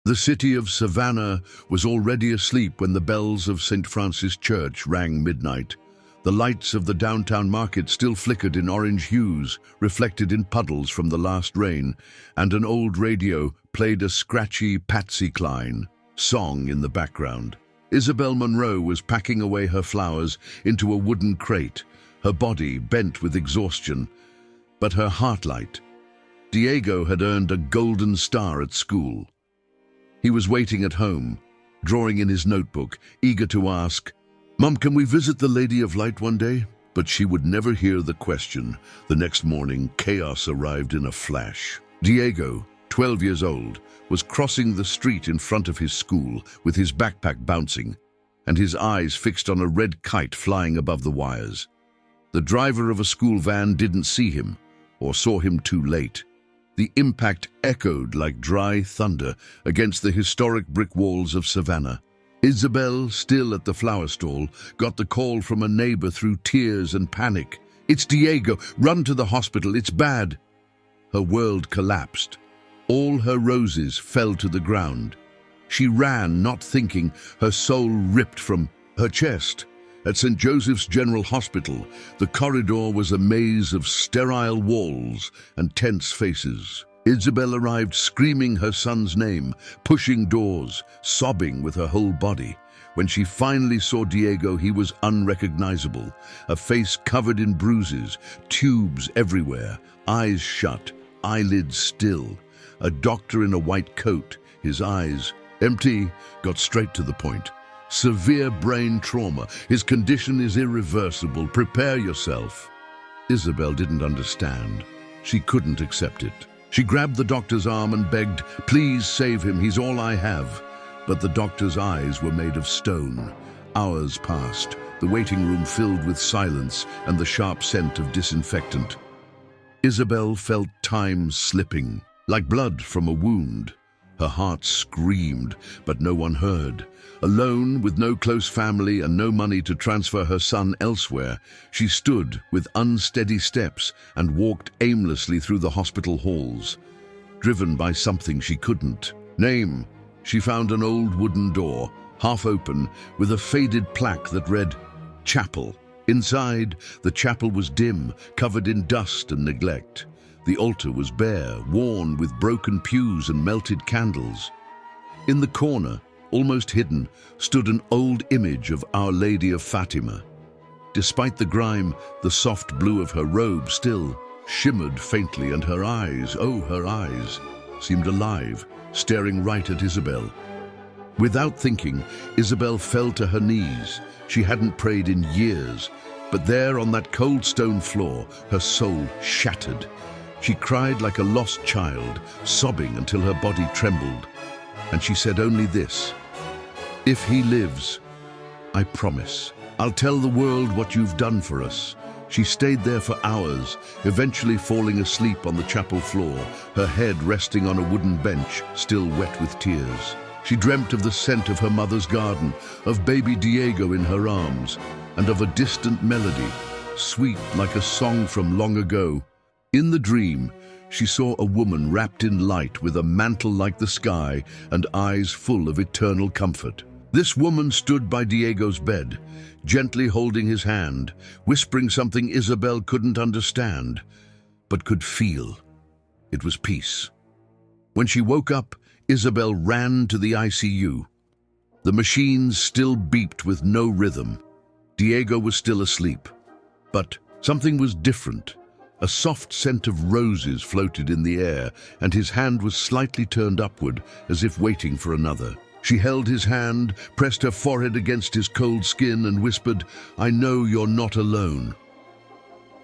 The city of Savannah was already asleep when the bells of St. Francis Church rang midnight. The lights of the downtown market still flickered in orange hues, reflected in puddles from the last rain, and an old radio played a scratchy Patsy Cline song in the background. Isabel Monroe was packing away her flowers into a wooden crate, her body bent with exhaustion, but her heart light. Diego had earned a golden star at school. He was waiting at home, drawing in his notebook, eager to ask, "Mom, can we visit the Lady of Light one day?" But she would never hear the question. The next morning, chaos arrived in a flash. Diego, 12 years old, was crossing the street in front of his school with his backpack bouncing and his eyes fixed on a red kite flying above the wires. The driver of a school van didn't see him, or saw him too late. The impact echoed like dry thunder against the historic brick walls of Savannah. Isabel, still at the flower stall, got the call from a neighbor through tears and panic. "It's Diego! Run to the hospital, it's bad!" Her world collapsed. All her roses fell to the ground. She ran, not thinking, her soul ripped from her chest. At St. Joseph's General Hospital, the corridor was a maze of sterile walls and tense faces. Isabel arrived screaming her son's name, pushing doors, sobbing with her whole body. When she finally saw Diego, he was unrecognizable, a face covered in bruises, tubes everywhere, eyes shut, eyelids still. A doctor in a white coat, his eyes empty, got straight to the point. "Severe brain trauma. His condition is irreversible. Prepare yourself." Isabel didn't understand. She couldn't accept it. She grabbed the doctor's arm and begged, "Please save him, he's all I have." But the doctor's eyes were made of stone. Hours passed, the waiting room filled with silence and the sharp scent of disinfectant. Isabel felt time slipping, like blood from a wound. Her heart screamed, but no one heard. Alone, with no close family and no money to transfer her son elsewhere, she stood with unsteady steps and walked aimlessly through the hospital halls. Driven by something she couldn't name, she found an old wooden door, half open, with a faded plaque that read, "Chapel." Inside, the chapel was dim, covered in dust and neglect. The altar was bare, worn with broken pews and melted candles. In the corner, almost hidden, stood an old image of Our Lady of Fatima. Despite the grime, the soft blue of her robe still shimmered faintly, and her eyes, oh, her eyes, seemed alive, staring right at Isabel. Without thinking, Isabel fell to her knees. She hadn't prayed in years, but there on that cold stone floor, her soul shattered. She cried like a lost child, sobbing until her body trembled. And she said only this, "If he lives, I promise, I'll tell the world what you've done for us." She stayed there for hours, eventually falling asleep on the chapel floor, her head resting on a wooden bench, still wet with tears. She dreamt of the scent of her mother's garden, of baby Diego in her arms, and of a distant melody, sweet like a song from long ago. In the dream, she saw a woman wrapped in light with a mantle like the sky and eyes full of eternal comfort. This woman stood by Diego's bed, gently holding his hand, whispering something Isabel couldn't understand, but could feel. It was peace. When she woke up, Isabel ran to the ICU. The machines still beeped with no rhythm. Diego was still asleep. But something was different. A soft scent of roses floated in the air, and his hand was slightly turned upward, as if waiting for another. She held his hand, pressed her forehead against his cold skin, and whispered, "I know you're not alone."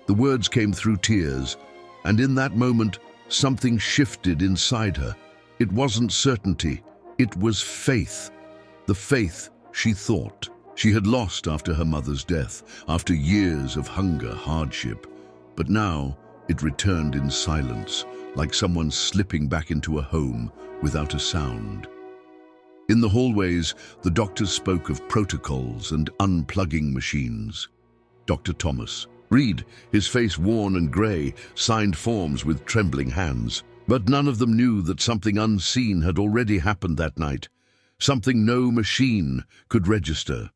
The words came through tears, and in that moment, something shifted inside her. It wasn't certainty, it was faith. The faith she thought she had lost after her mother's death, after years of hunger, hardship. But now it returned in silence, like someone slipping back into a home without a sound. In the hallways, the doctors spoke of protocols and unplugging machines. Dr. Thomas, Reed, his face worn and grey, signed forms with trembling hands. But none of them knew that something unseen had already happened that night, something no machine could register.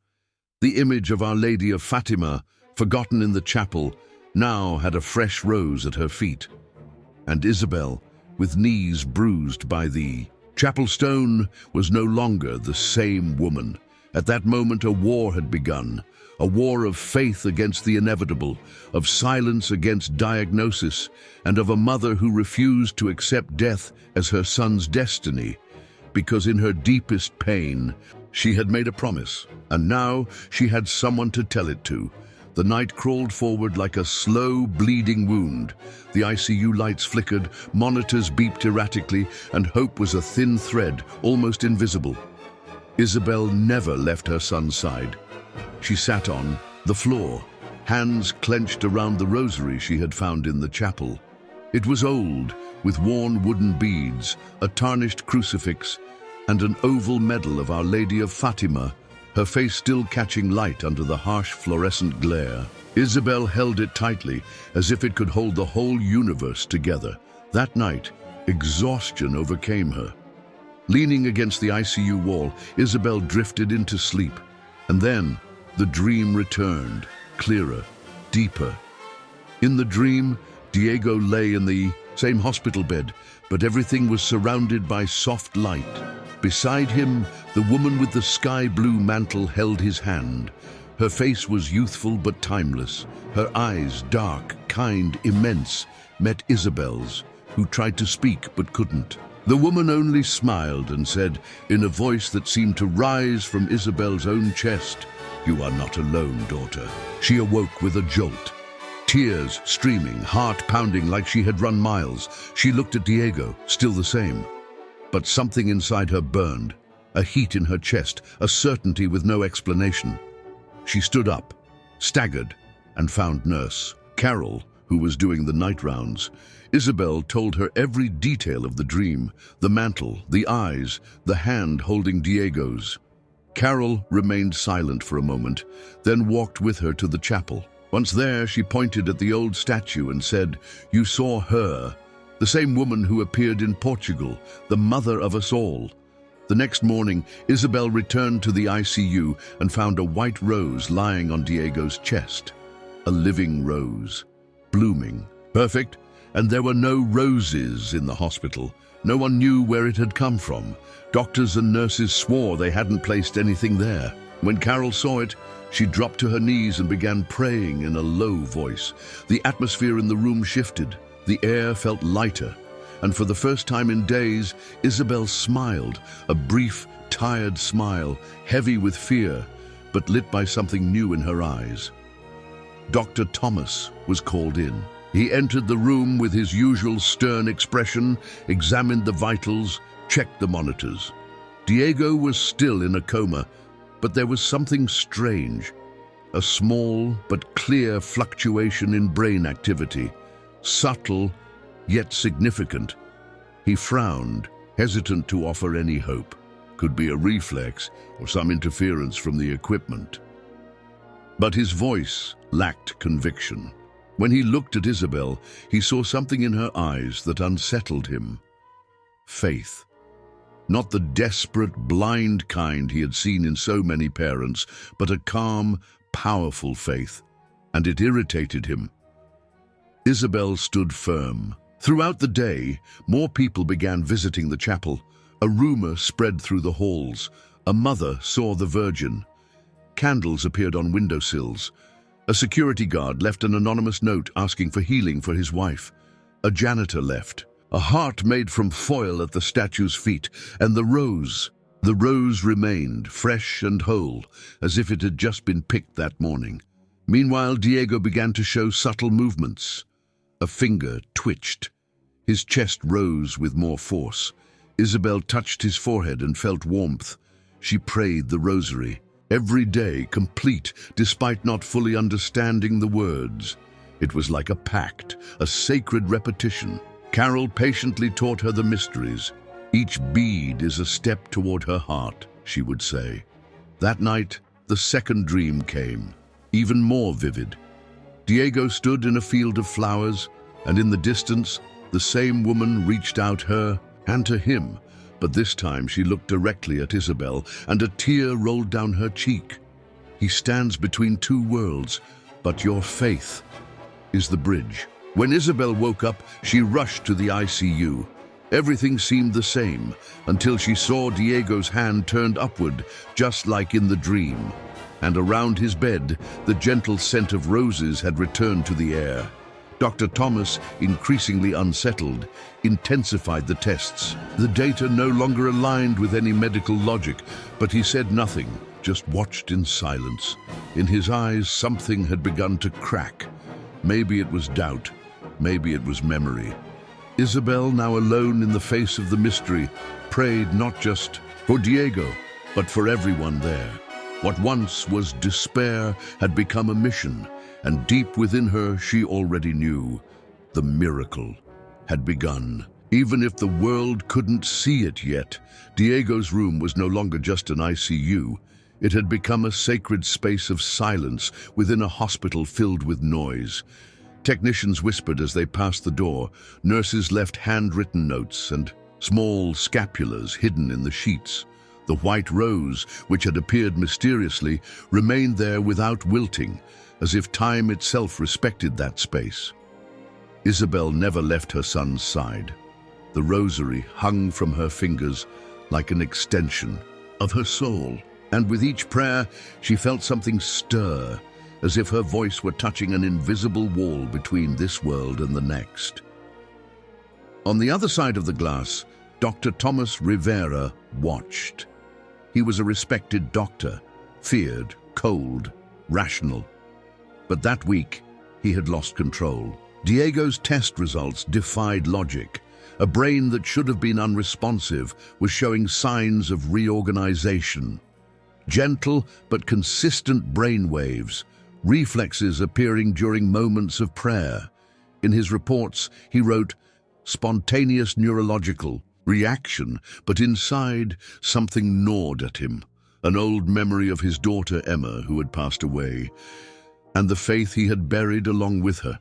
The image of Our Lady of Fatima, forgotten in the chapel, now had a fresh rose at her feet. And Isabel, with knees bruised by the chapel stone, was no longer the same woman. At that moment a war had begun, a war of faith against the inevitable, of silence against diagnosis, and of a mother who refused to accept death as her son's destiny, because in her deepest pain she had made a promise, and now she had someone to tell it to. The night crawled forward like a slow, bleeding wound. The ICU lights flickered, monitors beeped erratically, and hope was a thin thread, almost invisible. Isabel never left her son's side. She sat on the floor, hands clenched around the rosary she had found in the chapel. It was old, with worn wooden beads, a tarnished crucifix, and an oval medal of Our Lady of Fatima, her face still catching light under the harsh fluorescent glare. Isabel held it tightly, as if it could hold the whole universe together. That night, exhaustion overcame her. Leaning against the ICU wall, Isabel drifted into sleep. And then, the dream returned, clearer, deeper. In the dream, Diego lay in the same hospital bed, but everything was surrounded by soft light. Beside him, the woman with the sky-blue mantle held his hand. Her face was youthful but timeless. Her eyes, dark, kind, immense, met Isabel's, who tried to speak but couldn't. The woman only smiled and said, in a voice that seemed to rise from Isabel's own chest, "You are not alone, daughter." She awoke with a jolt. Tears streaming, heart pounding like she had run miles. She looked at Diego, still the same. But something inside her burned, a heat in her chest, a certainty with no explanation. She stood up, staggered, and found Nurse Carol, who was doing the night rounds. Isabel told her every detail of the dream, the mantle, the eyes, the hand holding Diego's. Carol remained silent for a moment, then walked with her to the chapel. Once there, she pointed at the old statue and said, "You saw her, the same woman who appeared in Portugal, the mother of us all." The next morning, Isabel returned to the ICU and found a white rose lying on Diego's chest. A living rose, blooming, perfect, and there were no roses in the hospital. No one knew where it had come from. Doctors and nurses swore they hadn't placed anything there. When Carol saw it, she dropped to her knees and began praying in a low voice. The atmosphere in the room shifted. The air felt lighter, and for the first time in days, Isabel smiled, a brief, tired smile, heavy with fear, but lit by something new in her eyes. Dr. Thomas was called in. He entered the room with his usual stern expression, examined the vitals, checked the monitors. Diego was still in a coma, but there was something strange. A small but clear fluctuation in brain activity, subtle yet significant. He frowned, hesitant to offer any hope. Could be a reflex or some interference from the equipment. But his voice lacked conviction. When he looked at Isabel, he saw something in her eyes that unsettled him. Faith. Not the desperate, blind kind he had seen in so many parents, but a calm, powerful faith, and it irritated him. Isabel stood firm. Throughout the day, more people began visiting the chapel. A rumor spread through the halls. A mother saw the Virgin. Candles appeared on windowsills. A security guard left an anonymous note asking for healing for his wife. A janitor left. A heart made from foil at the statue's feet, and the rose. The rose remained, fresh and whole, as if it had just been picked that morning. Meanwhile, Diego began to show subtle movements. A finger twitched. His chest rose with more force. Isabel touched his forehead and felt warmth. She prayed the rosary. Every day, complete, despite not fully understanding the words. It was like a pact, a sacred repetition. Carol patiently taught her the mysteries. Each bead is a step toward her heart, she would say. That night, the second dream came, even more vivid. Diego stood in a field of flowers, and in the distance, The same woman reached out her hand to him, but this time she looked directly at Isabel, and a tear rolled down her cheek. He stands between two worlds, but your faith is the bridge. When Isabel woke up, she rushed to the ICU. Everything seemed the same until she saw Diego's hand turned upward, just like in the dream. And around his bed, the gentle scent of roses had returned to the air. Dr. Thomas, increasingly unsettled, intensified the tests. The data no longer aligned with any medical logic, but he said nothing, just watched in silence. In his eyes, something had begun to crack. Maybe it was doubt, maybe it was memory. Isabel, now alone in the face of the mystery, prayed not just for Diego, but for everyone there. What once was despair had become a mission, and deep within her she already knew the miracle had begun. Even if the world couldn't see it yet, Diego's room was no longer just an ICU. It had become a sacred space of silence within a hospital filled with noise. Technicians whispered as they passed the door. Nurses left handwritten notes and small scapulars hidden in the sheets. The white rose, which had appeared mysteriously, remained there without wilting, as if time itself respected that space. Isabel never left her son's side. The rosary hung from her fingers like an extension of her soul. And with each prayer, she felt something stir, as if her voice were touching an invisible wall between this world and the next. On the other side of the glass, Dr. Thomas Rivera watched. He was a respected doctor, feared, cold, rational. But that week, he had lost control. Diego's test results defied logic. A brain that should have been unresponsive was showing signs of reorganization. Gentle but consistent brain waves, reflexes appearing during moments of prayer. In his reports, he wrote, "Spontaneous neurological reaction," but inside, something gnawed at him. An old memory of his daughter Emma, who had passed away, and the faith he had buried along with her.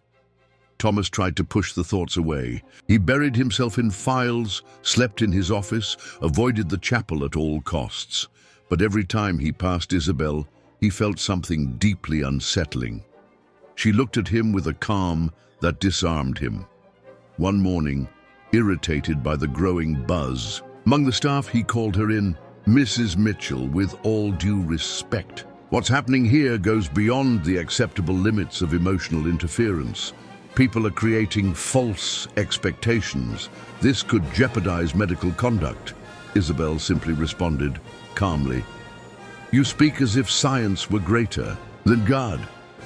Thomas tried to push the thoughts away. He buried himself in files, slept in his office, avoided the chapel at all costs. But every time he passed Isabel, he felt something deeply unsettling. She looked at him with a calm that disarmed him. One morning, irritated by the growing buzz among the staff, he called her in. "Mrs. Mitchell, with all due respect, what's happening here goes beyond the acceptable limits of emotional interference. People are creating false expectations. This could jeopardize medical conduct." Isabel simply responded, calmly, "You speak as if science were greater than God.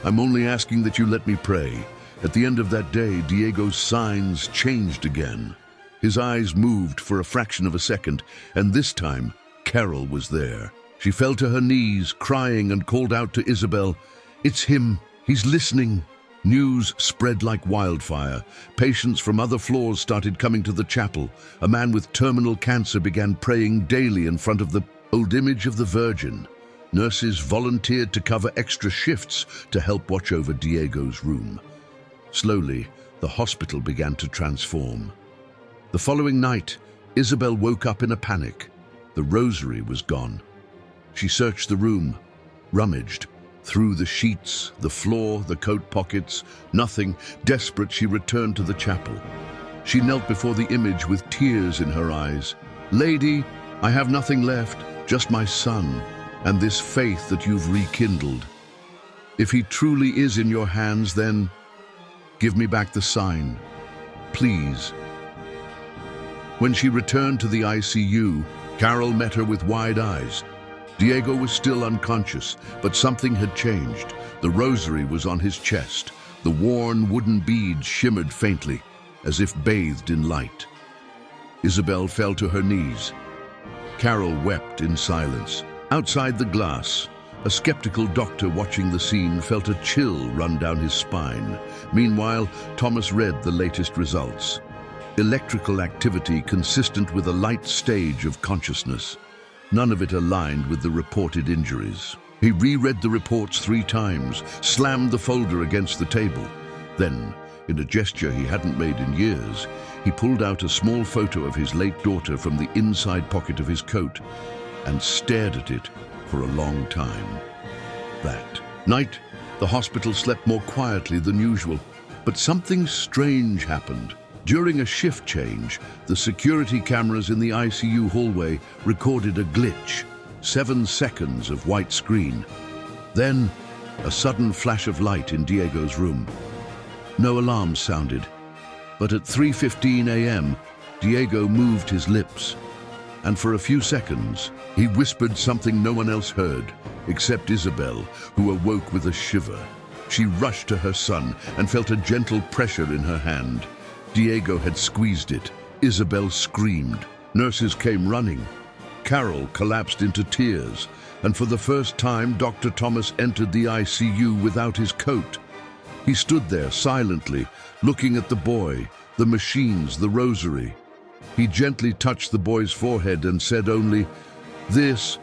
I'm only asking that you let me pray." At the end of that day, Diego's signs changed again. His eyes moved for a fraction of a second, and this time, Carol was there. She fell to her knees, crying, and called out to Isabel, "It's him. He's listening." News spread like wildfire. Patients from other floors started coming to the chapel. A man with terminal cancer began praying daily in front of the old image of the Virgin. Nurses volunteered to cover extra shifts to help watch over Diego's room. Slowly, the hospital began to transform. The following night, Isabel woke up in a panic. The rosary was gone. She searched the room, rummaged through the sheets, the floor, the coat pockets. Nothing. Desperate, she returned to the chapel. She knelt before the image with tears in her eyes. "Lady, I have nothing left, just my son, and this faith that you've rekindled. If he truly is in your hands, then give me back the sign, please." When she returned to the ICU, Carol met her with wide eyes. Diego was still unconscious, but something had changed. The rosary was on his chest. The worn wooden beads shimmered faintly, as if bathed in light. Isabel fell to her knees. Carol wept in silence. Outside the glass, a skeptical doctor watching the scene felt a chill run down his spine. Meanwhile, Thomas read the latest results. Electrical activity consistent with a light stage of consciousness. None of it aligned with the reported injuries. He reread the reports 3 times, slammed the folder against the table. Then, In a gesture he hadn't made in years, he pulled out a small photo of his late daughter from the inside pocket of his coat and stared at it for a long time. That night, the hospital slept more quietly than usual, but something strange happened. During a shift change, the security cameras in the ICU hallway recorded a glitch, 7 seconds of white screen. Then, a sudden flash of light in Diego's room. No alarm sounded, but at 3:15 a.m., Diego moved his lips, and for a few seconds, he whispered something no one else heard, except Isabel, who awoke with a shiver. She rushed to her son and felt a gentle pressure in her hand. Diego had squeezed it. Isabel screamed. Nurses came running. Carol collapsed into tears, and for the first time, Dr. Thomas entered the ICU without his coat. He stood there silently, looking at the boy, the machines, the rosary. He gently touched the boy's forehead and said only, "This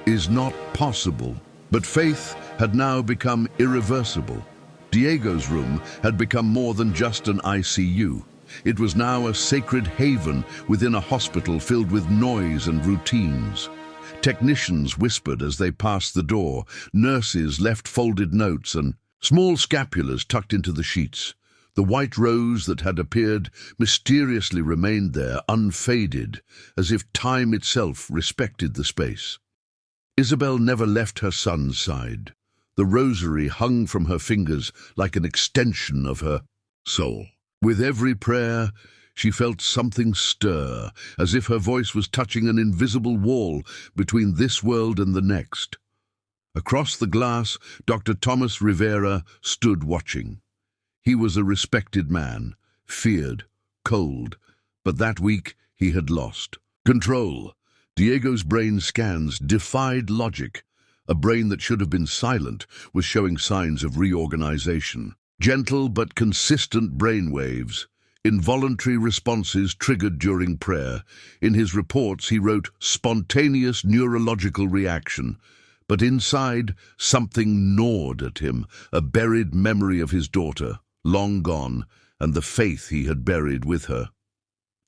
is not possible." But faith had now become irreversible. Diego's room had become more than just an ICU. It was now a sacred haven within a hospital filled with noise and routines. Technicians whispered as they passed the door. Nurses left folded notes and small scapulars tucked into the sheets. The white rose that had appeared mysteriously remained there, unfaded, as if time itself respected the space. Isabel never left her son's side. The rosary hung from her fingers like an extension of her soul. With every prayer, she felt something stir, as if her voice was touching an invisible wall between this world and the next. Across the glass, Dr. Thomas Rivera stood watching. He was a respected man, feared, cold, but that week he had lost control. Diego's brain scans defied logic. A brain that should have been silent was showing signs of reorganization. Gentle but consistent brain waves, involuntary responses triggered during prayer. In his reports he wrote spontaneous neurological reaction, but inside something gnawed at him, a buried memory of his daughter, long gone, and the faith he had buried with her.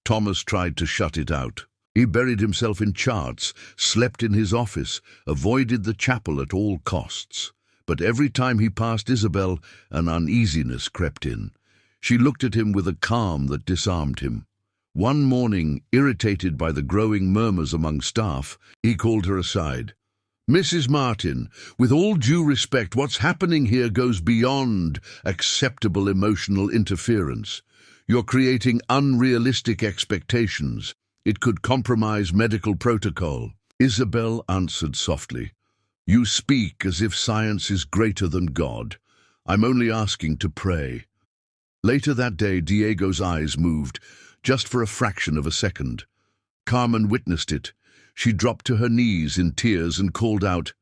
Thomas tried to shut it out. He buried himself in charts, slept in his office, avoided the chapel at all costs. But every time he passed Isabel, an uneasiness crept in. She looked at him with a calm that disarmed him. One morning, irritated by the growing murmurs among staff, he called her aside. "Mrs. Martin, with all due respect, what's happening here goes beyond acceptable emotional interference. You're creating unrealistic expectations. It could compromise medical protocol." Isabel answered softly, "You speak as if science is greater than God. I'm only asking to pray." Later that day, Diego's eyes moved, just for a fraction of a second. Carmen witnessed it. She dropped to her knees in tears and called out,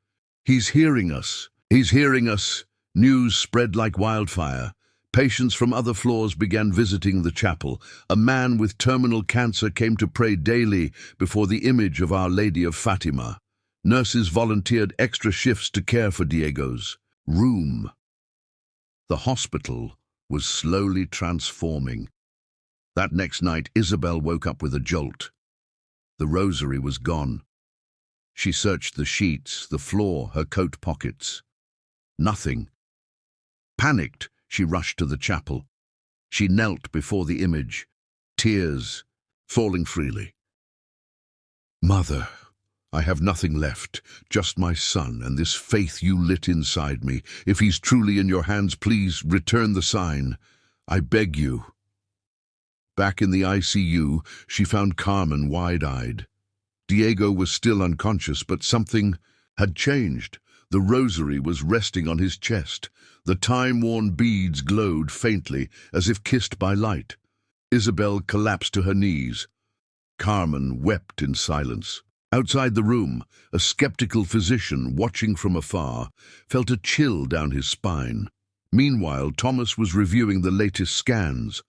"He's hearing us! He's hearing us!" News spread like wildfire. Patients from other floors began visiting the chapel. A man with terminal cancer came to pray daily before the image of Our Lady of Fatima. Nurses volunteered extra shifts to care for Diego's room. The hospital was slowly transforming. That next night, Isabel woke up with a jolt. The rosary was gone. She searched the sheets, the floor, her coat pockets. Nothing. Panicked, she rushed to the chapel. She knelt before the image, tears falling freely. "Mother, I have nothing left, just my son and this faith you lit inside me. If he's truly in your hands, please return the sign. I beg you." Back in the ICU, she found Carmen wide-eyed. Diego was still unconscious, but something had changed. The rosary was resting on his chest. The time-worn beads glowed faintly, as if kissed by light. Isabel collapsed to her knees. Carmen wept in silence. Outside the room, a skeptical physician, watching from afar, felt a chill down his spine. Meanwhile, Thomas was reviewing the latest scans.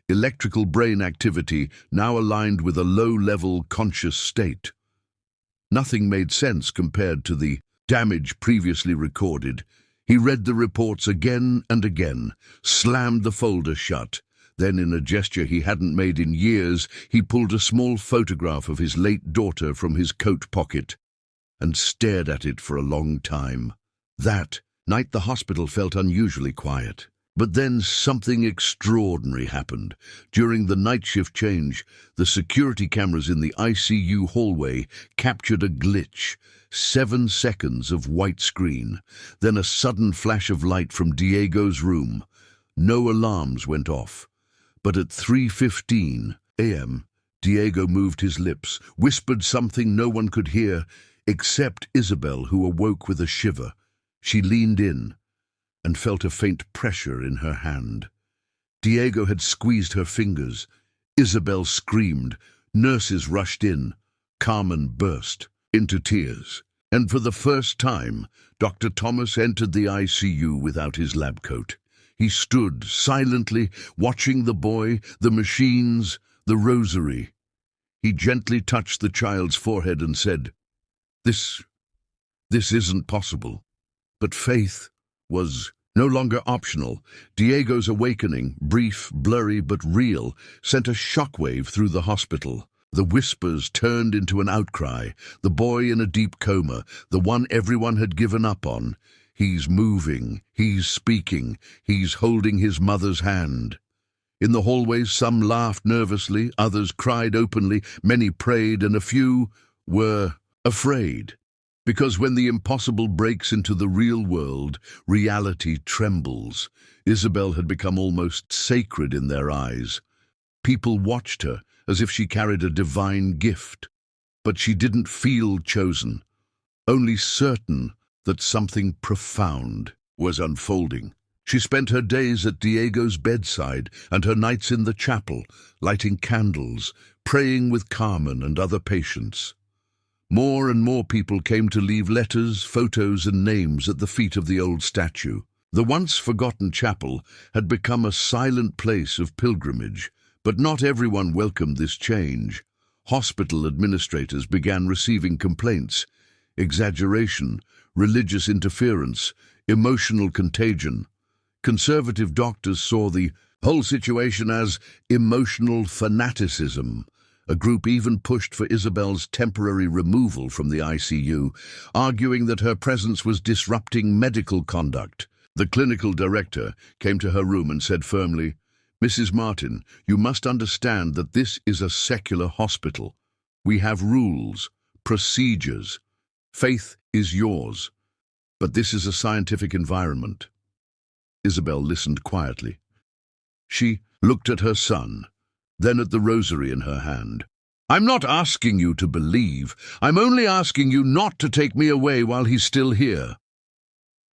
Electrical brain activity now aligned with a low-level conscious state. Nothing made sense compared to the damage previously recorded. He read the reports again and again, slammed the folder shut. Then, in a gesture he hadn't made in years, he pulled a small photograph of his late daughter from his coat pocket and stared at it for a long time. That night the hospital felt unusually quiet. But then something extraordinary happened. During the night shift change, the security cameras in the ICU hallway captured a glitch. 7 seconds of white screen, then a sudden flash of light from Diego's room. No alarms went off. But at 3:15 a.m., Diego moved his lips, whispered something no one could hear, except Isabel, who awoke with a shiver. She leaned in and felt a faint pressure in her hand. Diego had squeezed her fingers. Isabel screamed. Nurses rushed in. Carmen burst into tears. And for the first time, Dr. Thomas entered the ICU without his lab coat. He stood silently, watching the boy, the machines, the rosary. He gently touched the child's forehead and said, This isn't possible." But faith was no longer optional. Diego's awakening, brief, blurry, but real, sent a shockwave through the hospital. The whispers turned into an outcry. The boy in a deep coma, the one everyone had given up on. He's moving, he's speaking, he's holding his mother's hand. In the hallways, some laughed nervously, others cried openly, many prayed, and a few were afraid. Because when the impossible breaks into the real world, reality trembles. Isabel had become almost sacred in their eyes. People watched her as if she carried a divine gift. But she didn't feel chosen, only certain that something profound was unfolding. She spent her days at Diego's bedside and her nights in the chapel, lighting candles, praying with Carmen and other patients. More and more people came to leave letters, photos, and names at the feet of the old statue. The once forgotten chapel had become a silent place of pilgrimage, but not everyone welcomed this change. Hospital administrators began receiving complaints: exaggeration, religious interference, emotional contagion. Conservative doctors saw the whole situation as emotional fanaticism. A group even pushed for Isabel's temporary removal from the ICU, arguing that her presence was disrupting medical conduct. The clinical director came to her room and said firmly, "Mrs. Martin, you must understand that this is a secular hospital. We have rules, procedures. Faith is yours, but this is a scientific environment." Isabel listened quietly. She looked at her son, then at the rosary in her hand. "I'm not asking you to believe. I'm only asking you not to take me away while he's still here."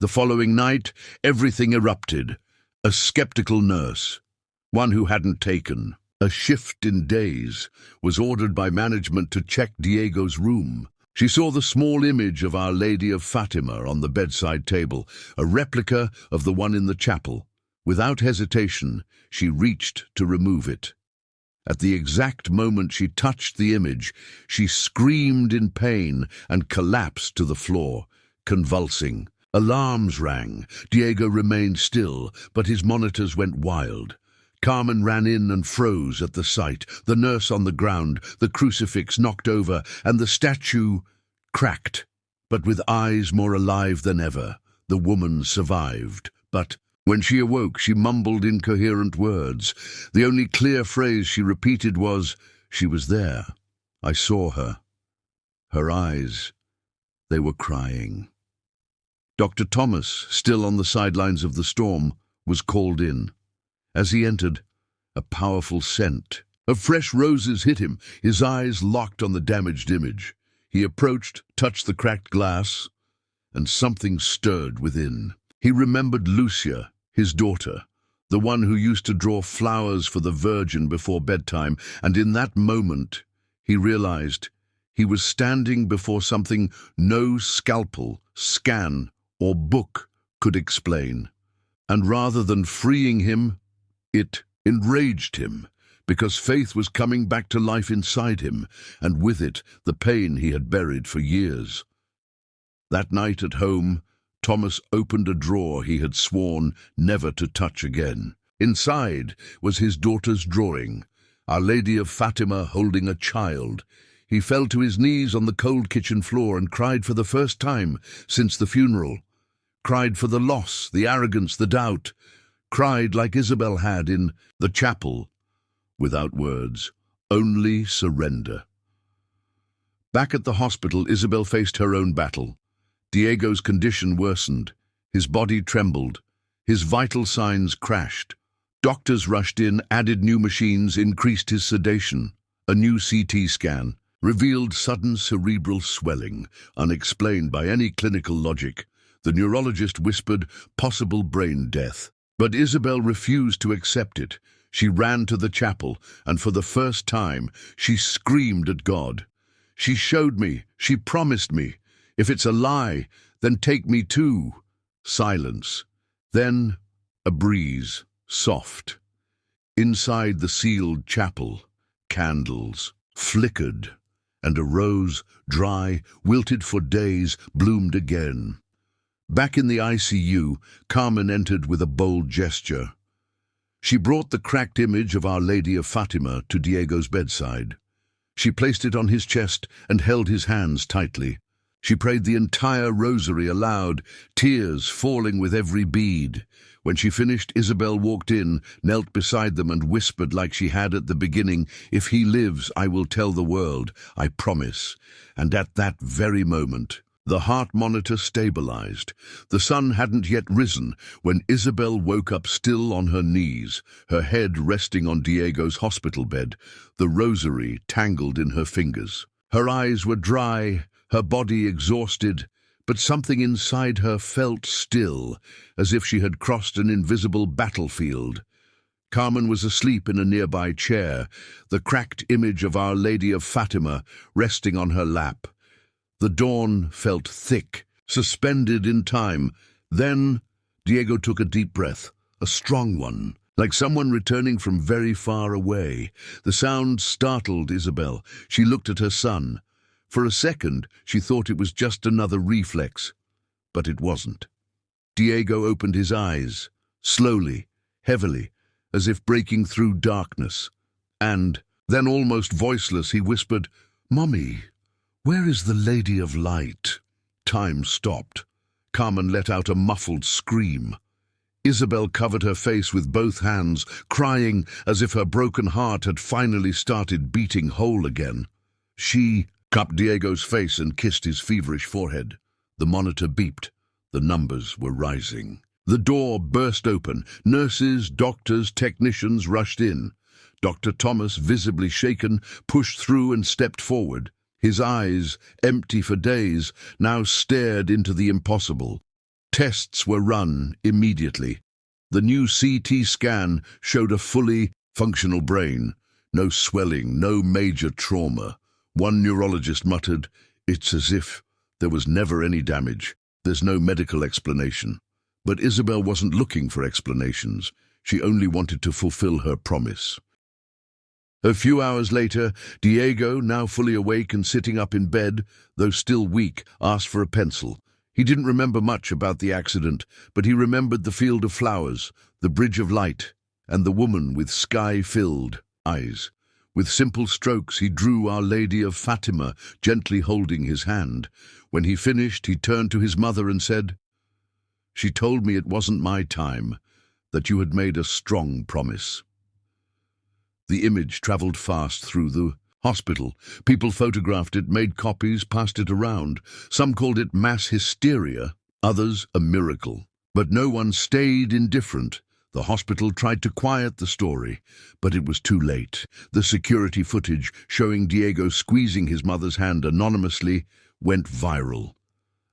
The following night, everything erupted. A skeptical nurse, one who hadn't taken a shift in days, was ordered by management to check Diego's room. She saw the small image of Our Lady of Fatima on the bedside table, a replica of the one in the chapel. Without hesitation, she reached to remove it. At the exact moment she touched the image, she screamed in pain and collapsed to the floor, convulsing. Alarms rang. Diego remained still, but his monitors went wild. Carmen ran in and froze at the sight, the nurse on the ground, the crucifix knocked over, and the statue cracked. But with eyes more alive than ever, the woman survived. But when she awoke, she mumbled incoherent words. The only clear phrase she repeated was, "She was there. I saw her. Her eyes, they were crying." Dr. Thomas, still on the sidelines of the storm, was called in. As he entered, a powerful scent of fresh roses hit him, his eyes locked on the damaged image. He approached, touched the cracked glass, and something stirred within. He remembered Lucia, his daughter, the one who used to draw flowers for the Virgin before bedtime, and in that moment he realized he was standing before something no scalpel, scan, or book could explain. And rather than freeing him, it enraged him, because faith was coming back to life inside him, and with it the pain he had buried for years. That night at home, Thomas opened a drawer he had sworn never to touch again. Inside was his daughter's drawing, Our Lady of Fatima holding a child. He fell to his knees on the cold kitchen floor and cried for the first time since the funeral. Cried for the loss, the arrogance, the doubt. Cried like Isabel had in the chapel, without words, only surrender. Back at the hospital, Isabel faced her own battle. Diego's condition worsened. His body trembled. His vital signs crashed. Doctors rushed in, added new machines, increased his sedation. A new CT scan revealed sudden cerebral swelling, unexplained by any clinical logic. The neurologist whispered possible brain death. But Isabel refused to accept it. She ran to the chapel, and for the first time, she screamed at God. She showed me, she promised me. If it's a lie, then take me too. Silence. Then a breeze, soft. Inside the sealed chapel, candles flickered, and a rose, dry, wilted for days, bloomed again. Back in the ICU, Carmen entered with a bold gesture. She brought the cracked image of Our Lady of Fatima to Diego's bedside. She placed it on his chest and held his hands tightly. She prayed the entire rosary aloud, tears falling with every bead. When she finished, Isabel walked in, knelt beside them and whispered like she had at the beginning, "If he lives, I will tell the world, I promise." And at that very moment, the heart monitor stabilized. The sun hadn't yet risen when Isabel woke up still on her knees, her head resting on Diego's hospital bed, the rosary tangled in her fingers. Her eyes were dry, her body exhausted, but something inside her felt still, as if she had crossed an invisible battlefield. Carmen was asleep in a nearby chair, the cracked image of Our Lady of Fatima resting on her lap. The dawn felt thick, suspended in time. Then Diego took a deep breath, a strong one, like someone returning from very far away. The sound startled Isabel. She looked at her son. For a second, she thought it was just another reflex, but it wasn't. Diego opened his eyes, slowly, heavily, as if breaking through darkness. And then, almost voiceless, he whispered, "Mommy, where is the Lady of Light?" Time stopped. Carmen let out a muffled scream. Isabel covered her face with both hands, crying as if her broken heart had finally started beating whole again. She cupped Diego's face and kissed his feverish forehead. The monitor beeped. The numbers were rising. The door burst open. Nurses, doctors, technicians rushed in. Dr. Thomas, visibly shaken, pushed through and stepped forward. His eyes, empty for days, now stared into the impossible. Tests were run immediately. The new CT scan showed a fully functional brain. No swelling, no major trauma. One neurologist muttered, "It's as if there was never any damage. There's no medical explanation." But Isabel wasn't looking for explanations. She only wanted to fulfill her promise. A few hours later, Diego, now fully awake and sitting up in bed, though still weak, asked for a pencil. He didn't remember much about the accident, but he remembered the field of flowers, the bridge of light, and the woman with sky-filled eyes. With simple strokes, he drew Our Lady of Fatima, gently holding his hand. When he finished, he turned to his mother and said, "She told me it wasn't my time, that you had made a strong promise." The image traveled fast through the hospital. People photographed it, made copies, passed it around. Some called it mass hysteria, others a miracle. But no one stayed indifferent. The hospital tried to quiet the story, but it was too late. The security footage showing Diego squeezing his mother's hand anonymously went viral.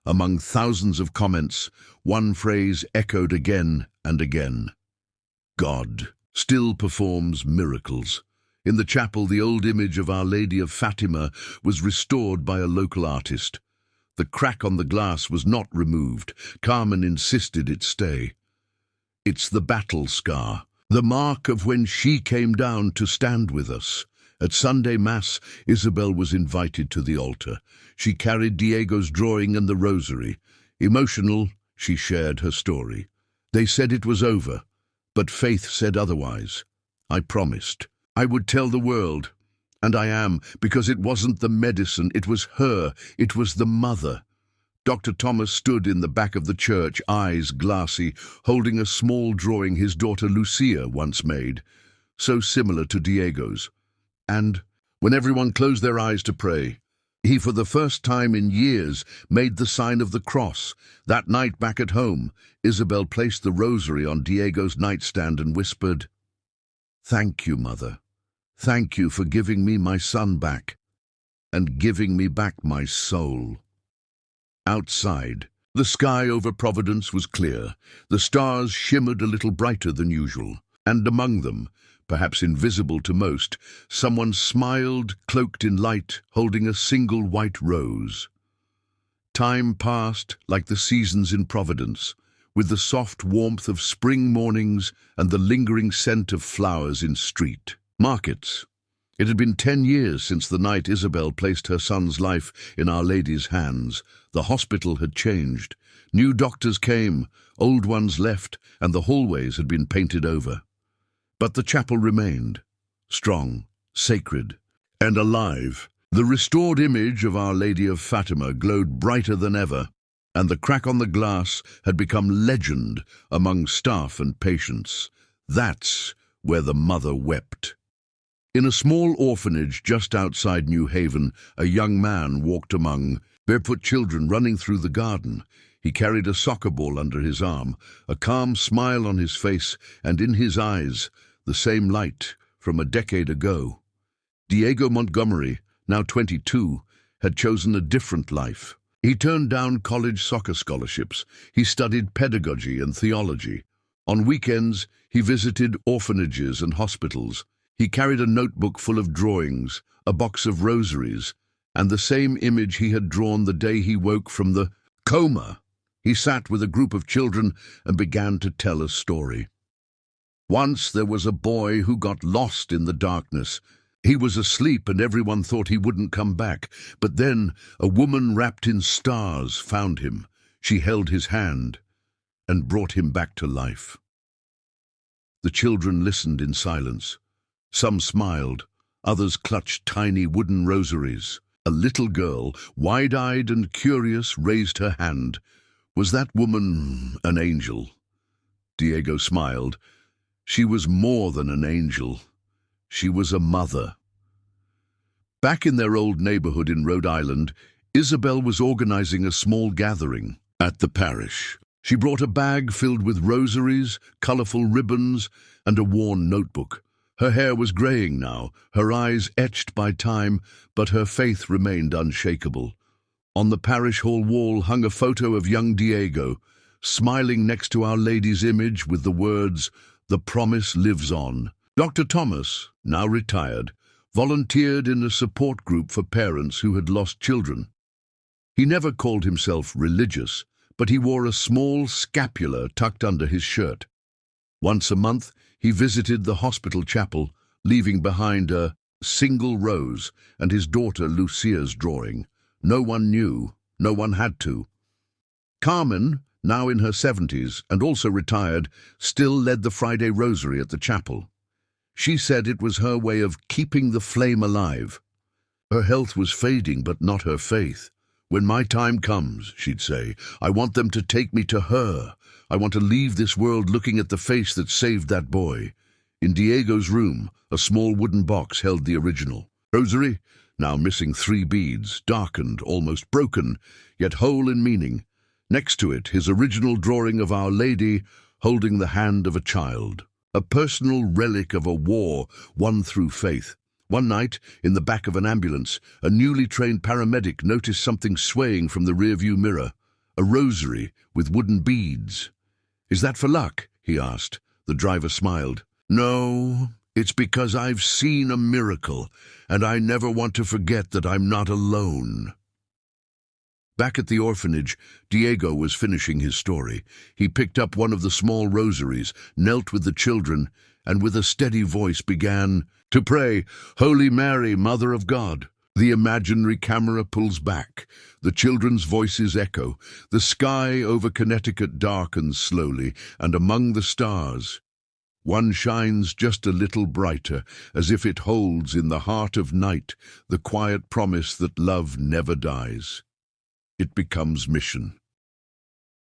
Among thousands of comments, one phrase echoed again and again. God still performs miracles. In the chapel, the old image of Our Lady of Fatima was restored by a local artist. The crack on the glass was not removed. Carmen insisted it stay. It's the battle scar, the mark of when she came down to stand with us. At Sunday Mass, Isabel was invited to the altar. She carried Diego's drawing and the rosary. Emotional, she shared her story. They said it was over, but Faith said otherwise. I promised. I would tell the world. And I am, because it wasn't the medicine, it was her, it was the mother. Dr. Thomas stood in the back of the church, eyes glassy, holding a small drawing his daughter Lucia once made, so similar to Diego's. And, when everyone closed their eyes to pray, he for the first time in years made the sign of the cross. That night back at home, Isabel placed the rosary on Diego's nightstand and whispered, "Thank you, Mother. Thank you for giving me my son back, and giving me back my soul." Outside, the sky over Providence was clear. The stars shimmered a little brighter than usual, and among them, perhaps invisible to most, someone smiled, cloaked in light, holding a single white rose. Time passed like the seasons in Providence, with the soft warmth of spring mornings and the lingering scent of flowers in street markets. It had been 10 years since the night Isabel placed her son's life in Our Lady's hands. The hospital had changed. New doctors came, old ones left, and the hallways had been painted over. But the chapel remained, strong, sacred, and alive. The restored image of Our Lady of Fatima glowed brighter than ever, and the crack on the glass had become legend among staff and patients. That's where the mother wept. In a small orphanage just outside New Haven, a young man walked among barefoot children running through the garden. He carried a soccer ball under his arm, a calm smile on his face, and in his eyes, the same light from a decade ago. Diego Montgomery, now 22, had chosen a different life. He turned down college soccer scholarships. He studied pedagogy and theology. On weekends, he visited orphanages and hospitals. He carried a notebook full of drawings, a box of rosaries, and the same image he had drawn the day he woke from the coma. He sat with a group of children and began to tell a story. Once there was a boy who got lost in the darkness. He was asleep and everyone thought he wouldn't come back. But then a woman wrapped in stars found him. She held his hand and brought him back to life. The children listened in silence. Some smiled, others clutched tiny wooden rosaries. A little girl, wide-eyed and curious, raised her hand. Was that woman an angel? Diego smiled. She was more than an angel. She was a mother. Back in their old neighborhood in Rhode Island, Isabel was organizing a small gathering at the parish. She brought a bag filled with rosaries, colorful ribbons, and a worn notebook. Her hair was graying now, her eyes etched by time, but her faith remained unshakable. On the parish hall wall hung a photo of young Diego, smiling next to Our Lady's image with the words, "The promise lives on." Dr. Thomas, now retired, volunteered in a support group for parents who had lost children. He never called himself religious, but he wore a small scapular tucked under his shirt. Once a month, he visited the hospital chapel, leaving behind a single rose and his daughter Lucia's drawing. No one knew, no one had to. Carmen, now in her 70s and also retired, still led the Friday rosary at the chapel. She said it was her way of keeping the flame alive. Her health was fading, but not her faith. "When my time comes," she'd say, "I want them to take me to her. I want to leave this world looking at the face that saved that boy." In Diego's room, a small wooden box held the original rosary, now missing 3 beads, darkened, almost broken, yet whole in meaning. Next to it, his original drawing of Our Lady holding the hand of a child, a personal relic of a war won through faith. One night, in the back of an ambulance, a newly trained paramedic noticed something swaying from the rearview mirror, a rosary with wooden beads. "Is that for luck?" he asked. The driver smiled. "No, it's because I've seen a miracle, and I never want to forget that I'm not alone." Back at the orphanage, Diego was finishing his story. He picked up one of the small rosaries, knelt with the children, and with a steady voice began to pray, "Holy Mary, Mother of God." The imaginary camera pulls back. The children's voices echo. The sky over Connecticut darkens slowly, and among the stars, one shines just a little brighter, as if it holds in the heart of night the quiet promise that love never dies. It becomes mission.